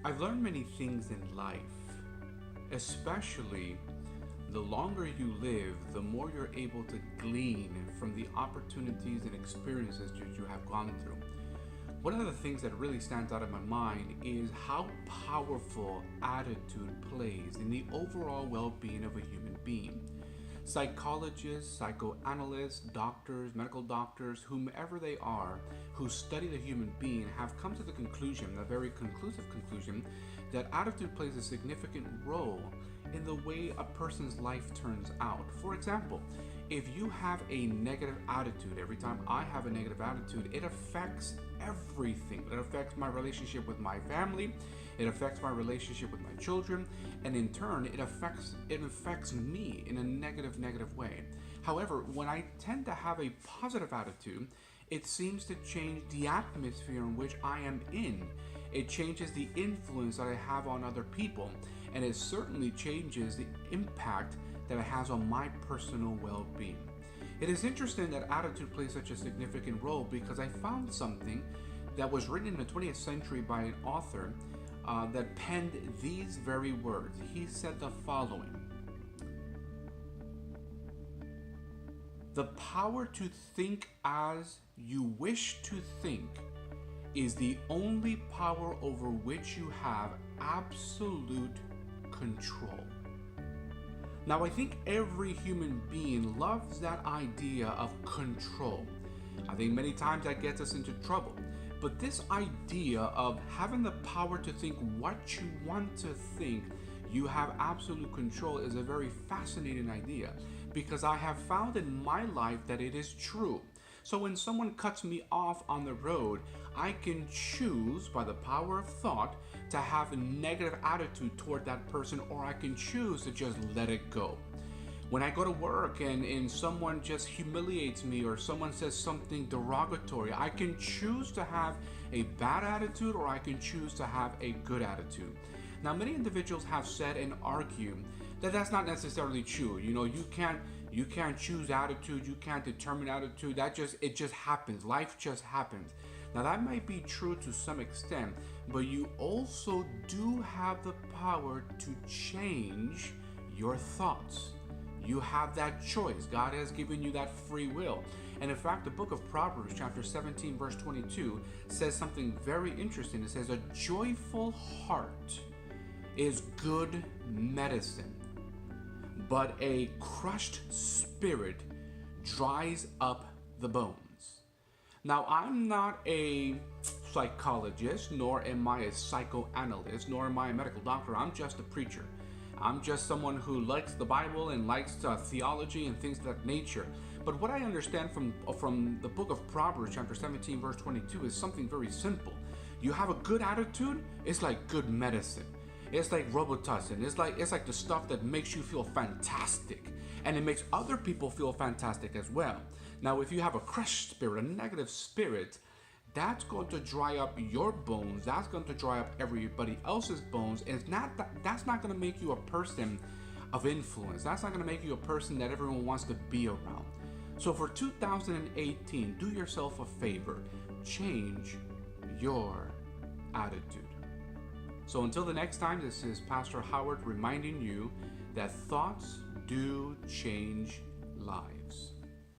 I've learned many things in life, especially the longer you live, the more you're able to glean from the opportunities and experiences that you have gone through. One of the things that really stands out in my mind is how powerful attitude plays in the overall well-being of a human being. Psychologists, psychoanalysts, doctors, medical doctors, whomever they are who study the human being have come to the conclusion, a very conclusive conclusion, that attitude plays a significant role in the way a person's life turns out. For example, if you have a negative attitude, every time I have a negative attitude, it affects everything. It affects my relationship with my family, it affects my relationship with my children, and in turn, it affects me in a negative way. However, when I tend to have a positive attitude, it seems to change the atmosphere in which I am in. It changes the influence that I have on other people, and it certainly changes the impact that it has on my personal well-being. It is interesting that attitude plays such a significant role because I found something that was written in the 20th century by an author that penned these very words. He said the following: "The power to think as you wish to think is the only power over which you have absolute control." Now, I think every human being loves that idea of control. I think many times that gets us into trouble. But this idea of having the power to think what you want to think, you have absolute control, is a very fascinating idea because I have found in my life that it is true. So when someone cuts me off on the road, I can choose by the power of thought to have a negative attitude toward that person, or I can choose to just let it go. When I go to work and someone just humiliates me or someone says something derogatory, I can choose to have a bad attitude or I can choose to have a good attitude. Now, many individuals have said and argued that that's not necessarily true. You know, you can't choose attitude, you can't determine attitude. It just happens. Life just happens. Now, that might be true to some extent, but you also do have the power to change your thoughts. You have that choice. God has given you that free will. And in fact, the book of Proverbs, chapter 17, verse 22, says something very interesting. It says, "A joyful heart is good medicine, but a crushed spirit dries up the bones." Now, I'm not a psychologist, nor am I a psychoanalyst, nor am I a medical doctor. I'm just a preacher. I'm just someone who likes the Bible and likes theology and things of that nature. But what I understand from the book of Proverbs, chapter 17, verse 22, is something very simple. You have a good attitude, it's like good medicine. It's like Robitussin. It's like the stuff that makes you feel fantastic, and it makes other people feel fantastic as well. Now, if you have a crushed spirit, a negative spirit, that's going to dry up your bones. That's going to dry up everybody else's bones, and that's not going to make you a person of influence. That's not going to make you a person that everyone wants to be around. So for 2018, do yourself a favor. Change your attitude. So until the next time, this is Pastor Howard reminding you that thoughts do change lives.